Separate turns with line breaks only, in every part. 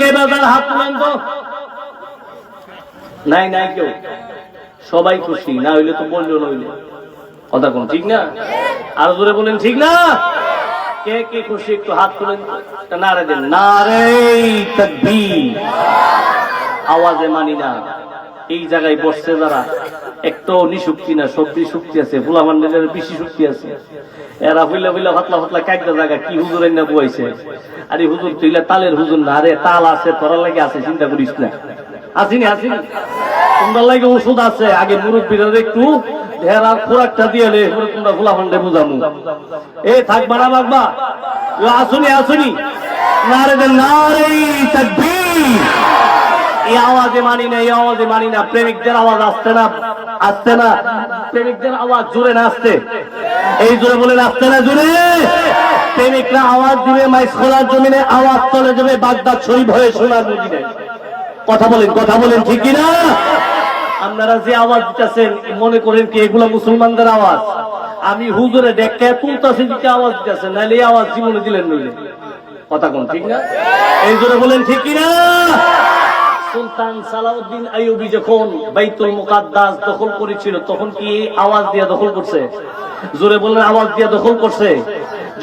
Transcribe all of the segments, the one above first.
কে বেজার হাত তুলেন তো। নাই নাই কেউ, সবাই খুশি, না হইলে তো বললো নইলে। কথা কোন ঠিক না? আর জোরে বলেন ঠিক না? কে কে খুশি একটু হাত তুলেন, নারে দেন, নারে তাকবীর। আওয়াজে মানি না। এই জায়গায় বসছে যারা, একটু নিশুক্তি না, সবজি শক্তি আছে, ফুলামান্ডের বেশি শক্তি আছে। এরা হইলা হইলা ফাতলা ফাতলা কাইদা জায়গা কি হুজুর না বুয়াইছে। আরে হুজুর তুইলা তালের হুজুর না, আরে তাল আছে, তোরা লাগে আছে, চিন্তা করিস না। আসিনি আসিনি, তোমরা লাগে ওষুধ আছে। আগে মুরব্বীরা একটু ঢেরা খোরাকটা দিয়ে তোমরা ফুলামান্ডে বুঝামু। এ থাকবা না বাগবা, আসুনি আসুনি, নারে দেন, নারে তাকবীর। এই আওয়াজে মানি না, এই আওয়াজে মানি না। প্রেমিকদের আওয়াজ আসছে না, আসছে না। প্রেমিকদের আওয়াজ জোরে না আসছে, এই জোরে বলেন আসছে না জোরে। প্রেমিকরা আওয়াজ দিবে মাইস খোলার জমিনে, আওয়াজ চলে যাবে বাগদাদ শরীফ হয়ে সোনার মদিনায়। কথা বলেন ঠিক কিনা? আপনারা যে আওয়াজ দিতেছেন মনে করেন কি এগুলা মুসলমানদের আওয়াজ? আমি হুজুরে ডেকে তুলতাছি দিতে আওয়াজ দিতেছেন, নাহলে এই আওয়াজ জীবনে দিলেন নইলে। কথা কোন ঠিক না? এই জোরে বলেন ঠিক কিনা? সুলতান সালাউদ্দিন আইয়ুবী যখন বাইতুল মুকাদ্দাস দখল করেছিল, তখন কি আওয়াজ দিয়ে দখল করছে? জোরে বলেন, আওয়াজ দিয়ে দখল করছে।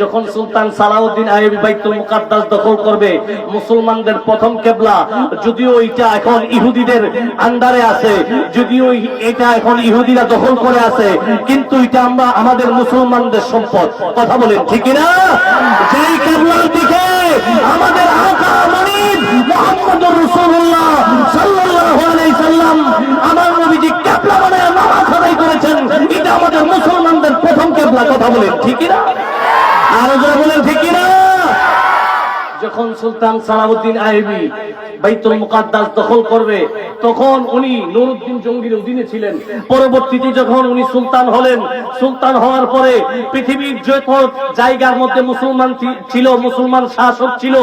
যখন সুলতান সালাউদ্দিন আইয়ুবী বাইতুল মুকাদ্দাস দখল করবে, মুসলমানদের প্রথম কিবলা, যদিও এটা এখন ইহুদিদের আন্ডারে আছে, যদিও এটা এখন ইহুদিরা দখল করে আছে, কিন্তু এটা আমরা আমাদের মুসলমানদের সম্পদ। কথা বলেন ঠিক না? যেই কিবলার দিকে আমাদের আকা মানিব মুহাম্মদুর রাসূলুল্লাহ সাল্লাল্লাহু আলাইহি সাল্লাম আমার নবীজি কিবলা বানায় নামাজ আদায় করেছেন, এটা আমাদের মুসলমানদের প্রথম কিবলা। কথা বলেন ঠিক না? আর যারা বলেন ঠিক না? যখন সুলতান সালাউদ্দিন আইয়ুবী বাইতুল মুকাদ্দাস দখল করবে, তখন উনি নুরউদ্দিন জঙ্গির অধীনে ছিলেন। পরবর্তীতে যখন উনি সুলতান হলেন, সুলতান হওয়ার পরে পৃথিবীর যত জায়গার মধ্যে মুসলমান ছিল, মুসলমান শাসক ছিল,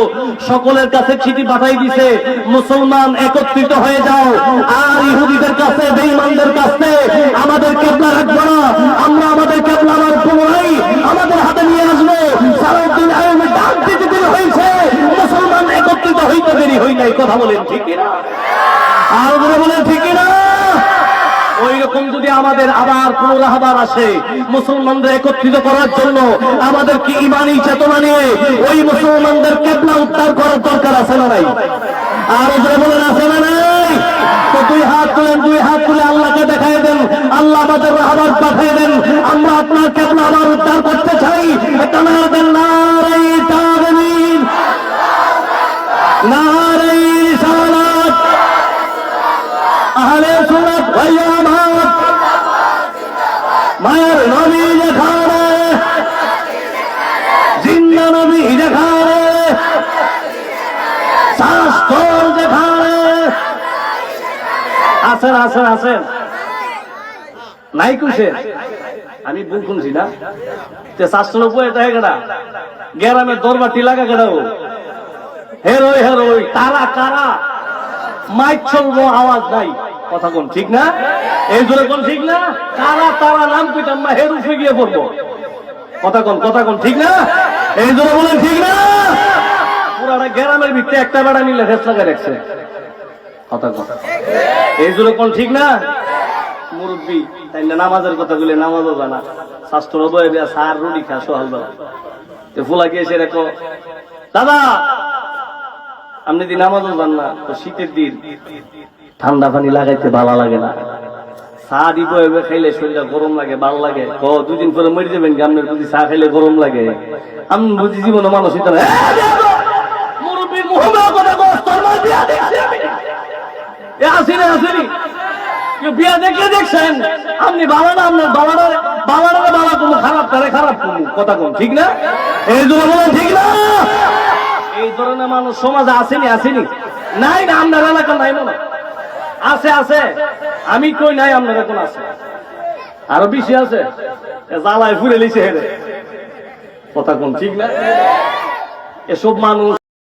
সকলের কাছে চিঠি পাঠাই দিছে, মুসলমান একত্রিত হয়ে যাও, আর ইহুদিদের কাছে, বেঈমানদের কাছে আমাদের কিবলা রাখবো না, আমরা আমাদের কিবলা আমার পুনরায় আমাদের হাতে নিয়ে আসবো। সালাউদ্দিন আইয়ুবী ডাক দিতে দেরি হয়েছে, মুসলমান একত্রিত হইতে দেরি হয় নাই। কথা বলেন ঠিক না? আর বলেন ঠিক না? ওই রকম যদি আমাদের আবার পুনরাবার আসে মুসলমানদের একত্রিত করার জন্য, আমাদের কি ইমানি চেতনা নিয়ে ওই মুসলমানদের কিবলা উদ্ধার করার দরকার আছে না নাই? আর বলেন আছে না নাই? তো দুই হাত তুলে আল্লাহকে দেখাই দেন, আল্লাহ আমাদের আবার পাঠিয়ে দেন, আমরা আপনার কিবলা আবার উদ্ধার করতে চাই। এটা না দেন, নারে তাকবীর, নারে রিসালাত, আহলে সুন্নাত ওয়াল জামাত, মায়ের নবী যেখানে, জিন্দা নবী যেখানে, শাস্ত্র যেখানে। আসেন আসেন আসেন, নাই কুছে আমি ভুল শুনছি না? শাস্ত্র উপরে গ্রামের দরবারটি লাগা কেডাও হেরোই হেরোই তারা কারা মাইক চলবো, আওয়াজ নাই। কথা কোন ঠিক না? এই জোরে কোন ঠিক না? কারা তারা নাম কইতাম না, হের উঠে গিয়ে পড়বো। কথা কোন ঠিক না? এই জোরে বলেন ঠিক না? পুরাটা গ্রামের ভিতরে একটা বেড়া নিলে হেস লাগা রাখছে। কথা কোন, এই জোরে কোন ঠিক না? মুরব্বী তাই না, নামাজের কথা বলে নামাজও জানা, শাস্ত্র বয়ে সার রুটি খা সকালবেলা। ফুলা গিয়েছে রেখো, দাদা আপনি দিন নামাজও জান না, তো শীতের দিন ঠান্ডা পানি লাগাইতে ভালো লাগে না, চা দিব খাইলে শরীরে গরম লাগে, ভালো লাগে। দুদিন পরে মরে যাবেন, গ্রামের প্রতি চা খাইলে গরম লাগে। আমি বুঝি জীবনে মানুষ বিয়া দেখলে দেখছেন আপনি বাবা না, আপনার বাবারা বাবা কোনো খারাপ করে, খারাপ করবো। কথা কোন ঠিক না? এই জন্য বলেন ঠিক না? এই ধরনের মানুষ সমাজে আসেনি নাই না? আপনার এলাকা নাই মনে আছে, আমি কই নাই, আপনার এখন আছে, আরো বেশি আছে, জ্বালায় ফুরে লিছে হেরে। কথা কোন ঠিক না? এসব মানুষ